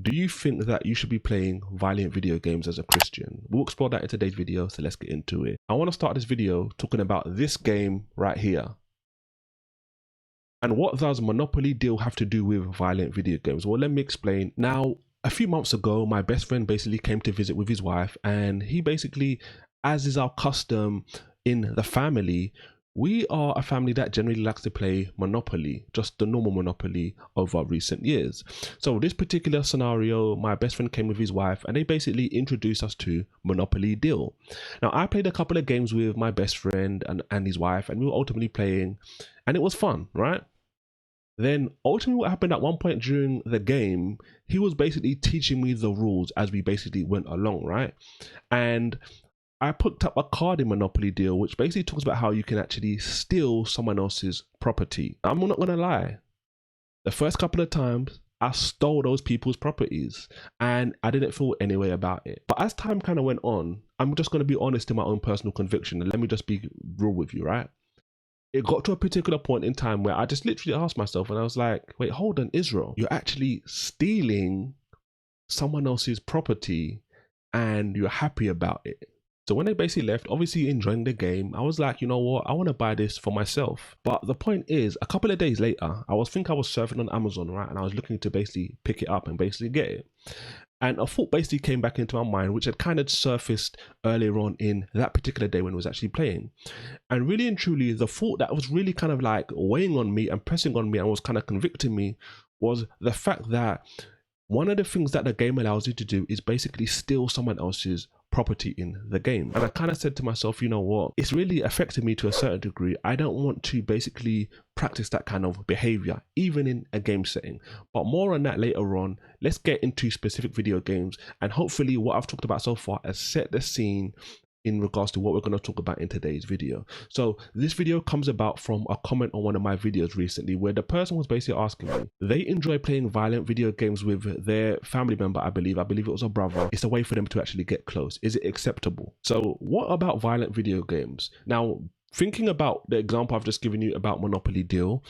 Do you think that you should be playing violent video games as a Christian? We'll explore that in today's video, so let's get into it. I want to start this video talking about this game right here. And what does Monopoly Deal have to do with violent video games? Well, let me explain. Now, a few months ago, my best friend basically came to visit with his wife, and he basically, as is our custom in the family, we are a family that generally likes to play Monopoly, just the normal Monopoly over recent years. So this particular scenario, my best friend came with his wife and they basically introduced us to Monopoly Deal. Now, I played a couple of games with my best friend and his wife, and we were ultimately playing, and it was fun, right? Then ultimately what happened at one point during the game, he was basically teaching me the rules as we basically went along, right? And I picked up a card in Monopoly Deal which basically talks about how you can actually steal someone else's property. I'm not gonna lie, the first couple of times I stole those people's properties and I didn't feel any way about it. But as time kind of went on, I'm just gonna be honest in my own personal conviction, and let me just be real with you, right? It got to a particular point in time where I just literally asked myself, and I was like, wait, hold on, Israel, you're actually stealing someone else's property and you're happy about it. So when they basically left, obviously enjoying the game, I was like, you know what, I want to buy this for myself. But the point is, a couple of days later, I was surfing on Amazon, right? And I was looking to basically pick it up and basically get it. And a thought basically came back into my mind, which had kind of surfaced earlier on in that particular day when I was actually playing. And really and truly, the thought that was really kind of like weighing on me and pressing on me and was kind of convicting me was the fact that one of the things that the game allows you to do is basically steal someone else's property in the game. And I kind of said to myself, you know what, it's really affected me to a certain degree. I don't want to basically practice that kind of behavior, even in a game setting. But more on that later on. Let's get into specific video games, and hopefully what I've talked about so far has set the scene in regards to what we're going to talk about in today's video. So this video comes about from a comment on one of my videos recently where the person was basically asking me, they enjoy playing violent video games with their family member, I believe it was a brother. It's a way for them to actually get close. Is it acceptable? So what about violent video games? Now, thinking about the example I've just given you about Monopoly Deal,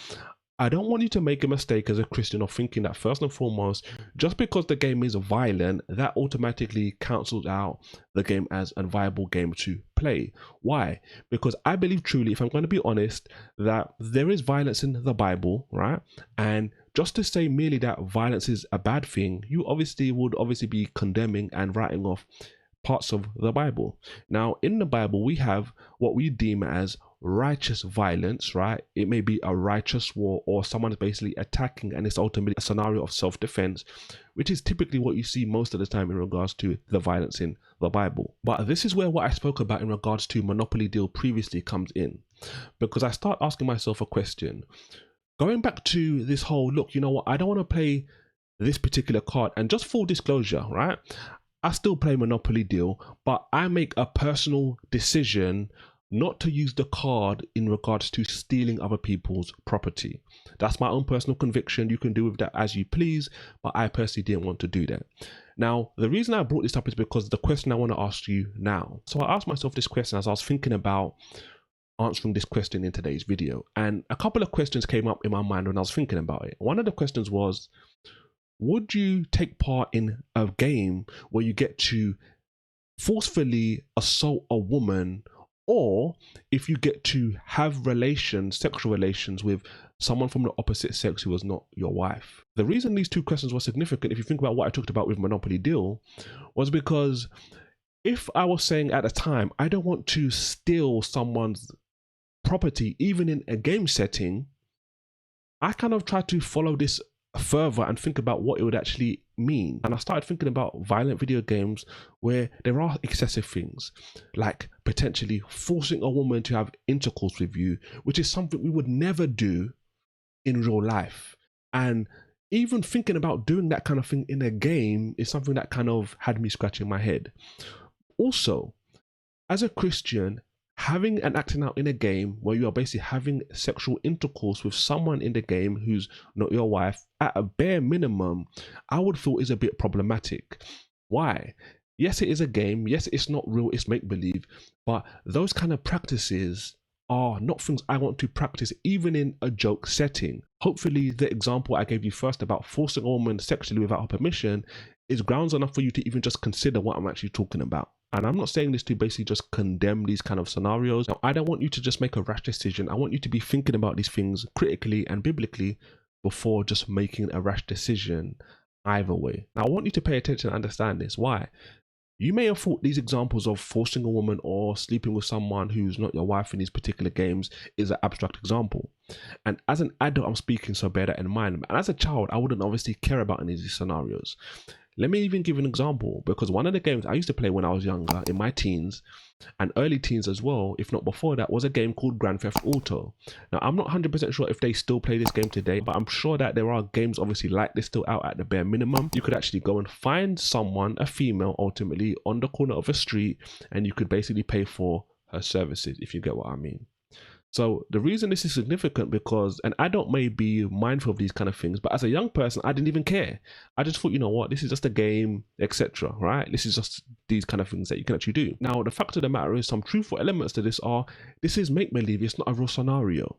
I don't want you to make a mistake as a Christian of thinking that first and foremost, just because the game is violent, that automatically cancels out the game as a viable game to play. Why? Because I believe truly, if I'm going to be honest, that there is violence in the Bible, right? And just to say merely that violence is a bad thing, you would be condemning and writing off parts of the Bible. Now, in the Bible, we have what we deem as righteous violence, right? It may be a righteous war or someone's basically attacking, and it's ultimately a scenario of self-defense, which is typically what you see most of the time in regards to the violence in the Bible. But this is where what I spoke about in regards to Monopoly Deal previously comes in, because I start asking myself a question. Going back to this whole, look, you know what, I don't want to play this particular card, and just full disclosure, right? I still play Monopoly Deal, but I make a personal decision not to use the card in regards to stealing other people's property. That's my own personal conviction. You can do with that as you please, but I personally didn't want to do that. Now, the reason I brought this up is because the question I want to ask you now. So I asked myself this question as I was thinking about answering this question in today's video, and a couple of questions came up in my mind when I was thinking about it. One of the questions was, would you take part in a game where you get to forcefully assault a woman, or if you get to have sexual relations with someone from the opposite sex who was not your wife? The reason these two questions were significant, if you think about what I talked about with Monopoly Deal, was because if I was saying at the time, I don't want to steal someone's property, even in a game setting, I kind of tried to follow this further and think about what it would actually mean. And I started thinking about violent video games where there are excessive things, like potentially forcing a woman to have intercourse with you, which is something we would never do in real life. And even thinking about doing that kind of thing in a game is something that kind of had me scratching my head. Also, as a Christian, having and acting out in a game where you are basically having sexual intercourse with someone in the game who's not your wife, at a bare minimum, I would feel is a bit problematic. Why? Yes, it is a game. Yes, it's not real, it's make-believe. But those kind of practices are not things I want to practice even in a joke setting. Hopefully the example I gave you first about forcing a woman sexually without her permission is grounds enough for you to even just consider what I'm actually talking about. And I'm not saying this to basically just condemn these kind of scenarios. Now, I don't want you to just make a rash decision. I want you to be thinking about these things critically and biblically before just making a rash decision either way. Now, I want you to pay attention and understand this. Why? You may have thought these examples of forcing a woman or sleeping with someone who's not your wife in these particular games is an abstract example. And as an adult, I'm speaking, so bear that in mind. And as a child, I wouldn't obviously care about any of these scenarios. Let me even give an example, because one of the games I used to play when I was younger, in my teens and early teens as well, if not before that, was a game called Grand Theft Auto. Now, I'm not 100% sure if they still play this game today, but I'm sure that there are games obviously like this still out at the bare minimum. You could actually go and find someone, a female ultimately, on the corner of a street, and you could basically pay for her services, if you get what I mean. So the reason this is significant, because an adult may be mindful of these kind of things, but as a young person, I didn't even care. I just thought, you know what, this is just a game, etc. Right? This is just these kind of things that you can actually do. Now, the fact of the matter is, some truthful elements to this are, this is make-believe, it's not a real scenario.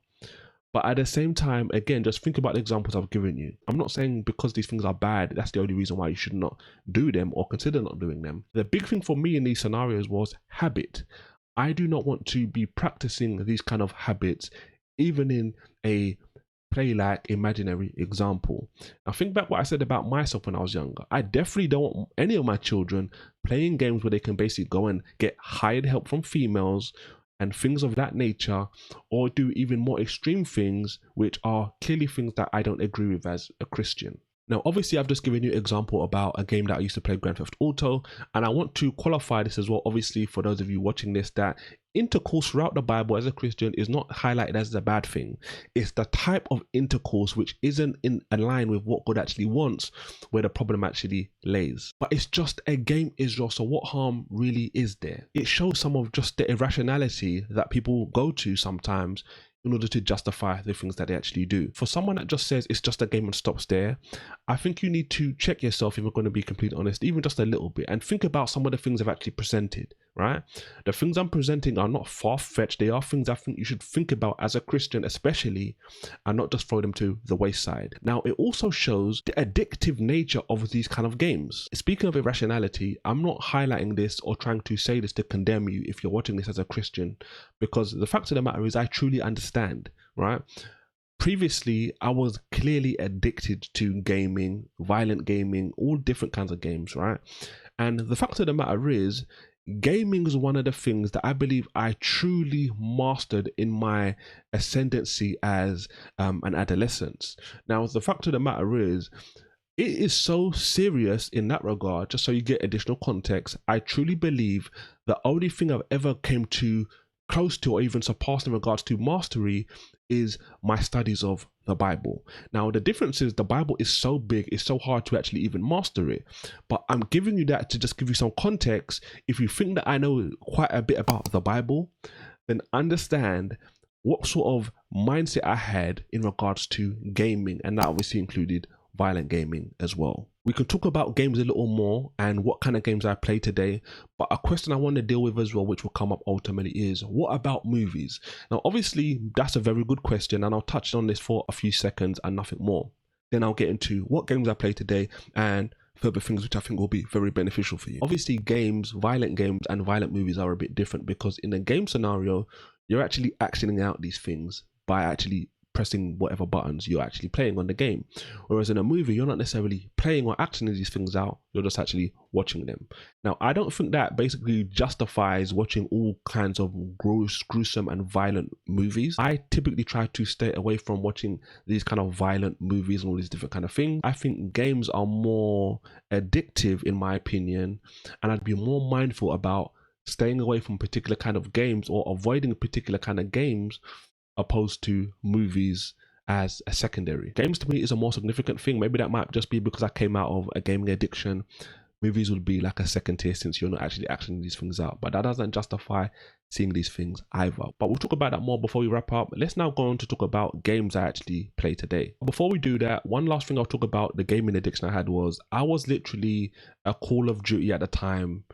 But at the same time, again, just think about the examples I've given you. I'm not saying because these things are bad, that's the only reason why you should not do them or consider not doing them. The big thing for me in these scenarios was habit. I do not want to be practicing these kind of habits, even in a play-like imaginary example. Now, think back what I said about myself when I was younger. I definitely don't want any of my children playing games where they can basically go and get hired help from females and things of that nature, or do even more extreme things, which are clearly things that I don't agree with as a Christian. Now, obviously, I've just given you an example about a game that I used to play, Grand Theft Auto, and I want to qualify this as well, obviously, for those of you watching this, that intercourse throughout the Bible as a Christian is not highlighted as a bad thing. It's the type of intercourse which isn't in line with what God actually wants, where the problem actually lays. But it's just a game, Israel, so what harm really is there? It shows some of just the irrationality that people go to sometimes in order to justify the things that they actually do. For someone that just says it's just a game and stops there, I think you need to check yourself, if you're going to be completely honest, even just a little bit, and think about some of the things I've actually presented, right? The things I'm presenting are not far-fetched. They are things I think you should think about as a Christian especially, and not just throw them to the wayside. Now, it also shows the addictive nature of these kind of games. Speaking of irrationality, I'm not highlighting this or trying to say this to condemn you if you're watching this as a Christian, because the fact of the matter is I truly understand, right? Previously, I was clearly addicted to gaming, violent gaming, all different kinds of games, right? And the fact of the matter is, gaming is one of the things that I believe I truly mastered in my ascendancy as an adolescent. Now, the fact of the matter is, it is so serious in that regard. Just so you get additional context, I truly believe the only thing I've ever came to close to or even surpassed in regards to mastery is my studies of the Bible. Now, the difference is the Bible is so big, it's so hard to actually even master it. But I'm giving you that to just give you some context. If you think that I know quite a bit about the Bible, then understand what sort of mindset I had in regards to gaming, and that obviously included violent gaming as well. We can talk about games a little more and what kind of games I play today, but a question I want to deal with as well, which will come up ultimately, is what about movies? Now, obviously, that's a very good question, and I'll touch on this for a few seconds and nothing more. Then I'll get into what games I play today and further things which I think will be very beneficial for you. Obviously, games, violent games and violent movies are a bit different, because in a game scenario, you're actually actioning out these things by actually pressing whatever buttons you're actually playing on the game. Whereas in a movie, you're not necessarily playing or acting these things out, you're just actually watching them. Now, I don't think that basically justifies watching all kinds of gross, gruesome and violent movies. I typically try to stay away from watching these kind of violent movies and all these different kind of things. I think games are more addictive in my opinion, and I'd be more mindful about staying away from particular kind of games or avoiding particular kind of games opposed to movies as a secondary. Games to me is a more significant thing. Maybe that might just be because I came out of a gaming addiction. Movies would be like a second tier since you're not actually actioning these things out, but that doesn't justify seeing these things either. But we'll talk about that more before we wrap up. Let's now go on to talk about games I actually play today. Before we do that, one last thing I'll talk about the gaming addiction I had was I was literally a Call of Duty at the time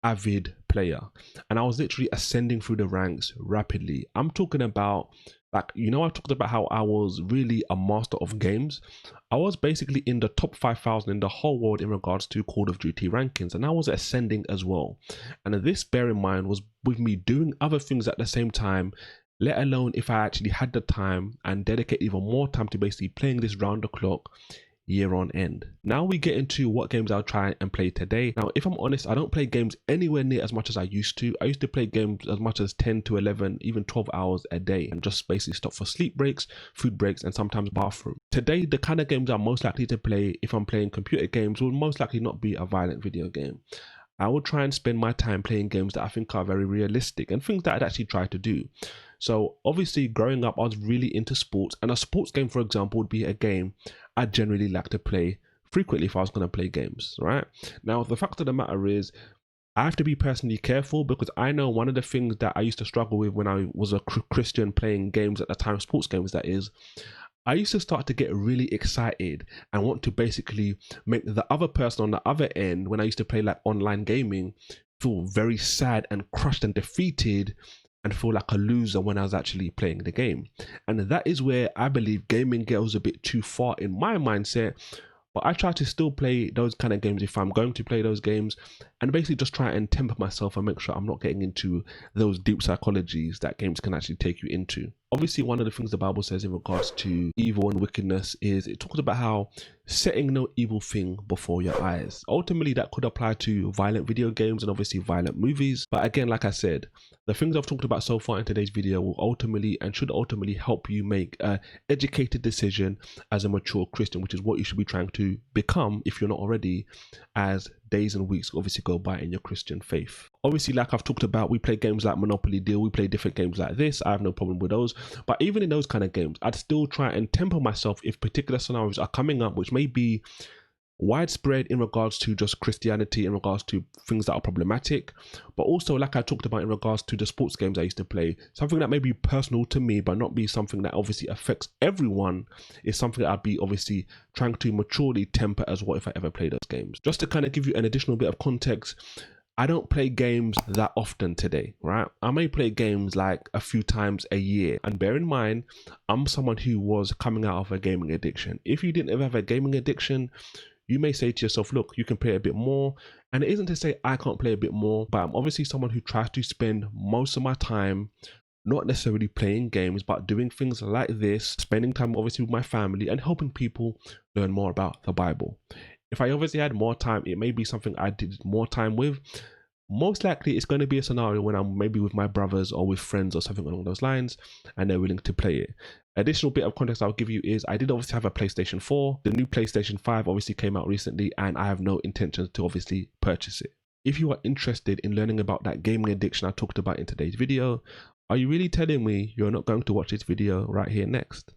avid player, and I was literally ascending through the ranks rapidly. I'm talking about, like, you know, I talked about how I was really a master of games. I was basically in the top 5,000 in the whole world in regards to Call of Duty rankings, and I was ascending as well. And this, bear in mind, was with me doing other things at the same time, let alone if I actually had the time and dedicate even more time to basically playing this round the clock year on end. Now we get into what games I'll try and play today. Now, if I'm honest, I don't play games anywhere near as much as I used to. I used to play games as much as 10 to 11, even 12 hours a day, and just basically stop for sleep breaks, food breaks, and sometimes bathroom. Today, the kind of games I'm most likely to play if I'm playing computer games will most likely not be a violent video game. I will try and spend my time playing games that I think are very realistic and things that I'd actually try to do. So obviously growing up, I was really into sports, and a sports game, for example, would be a game I generally like to play frequently if I was going to play games, right? Now, the fact of the matter is, I have to be personally careful, because I know one of the things that I used to struggle with when I was a Christian playing games at the time, sports games that is, I used to start to get really excited and want to basically make the other person on the other end, when I used to play like online gaming, feel very sad and crushed and defeated and feel like a loser when I was actually playing the game. And that is where I believe gaming goes a bit too far in my mindset. But I try to still play those kind of games if I'm going to play those games, and basically just try and temper myself and make sure I'm not getting into those deep psychologies that games can actually take you into. Obviously, one of the things the Bible says in regards to evil and wickedness is it talks about how setting no evil thing before your eyes. Ultimately, that could apply to violent video games and obviously violent movies. But again, like I said, the things I've talked about so far in today's video will ultimately and should ultimately help you make an educated decision as a mature Christian, which is what you should be trying to become if you're not already, as days and weeks obviously go by in your Christian faith. Obviously, like I've talked about, we play games like Monopoly Deal, we play different games like this. I have no problem with those, but even in those kind of games, I'd still try and temper myself if particular scenarios are coming up which may be widespread in regards to just Christianity, in regards to things that are problematic, but also, like I talked about, in regards to the sports games I used to play, something that may be personal to me but not be something that obviously affects everyone is something that I'd be obviously trying to maturely temper as well if I ever play those games. Just to kind of give you an additional bit of context, I don't play games that often today, right? I may play games like a few times a year, and bear in mind, I'm someone who was coming out of a gaming addiction. If you didn't ever have a gaming addiction, you may say to yourself, look, you can play a bit more. And it isn't to say I can't play a bit more, but I'm obviously someone who tries to spend most of my time not necessarily playing games, but doing things like this, spending time obviously with my family and helping people learn more about the Bible. If I obviously had more time, it may be something I did more time with. Most likely it's going to be a scenario when I'm maybe with my brothers or with friends or something along those lines, and they're willing to play it. Additional bit of context I'll give you is I did obviously have a PlayStation 4. The new PlayStation 5 obviously came out recently, and I have no intention to obviously purchase it. If you are interested in learning about that gaming addiction I talked about in today's video, are you really telling me you're not going to watch this video right here next?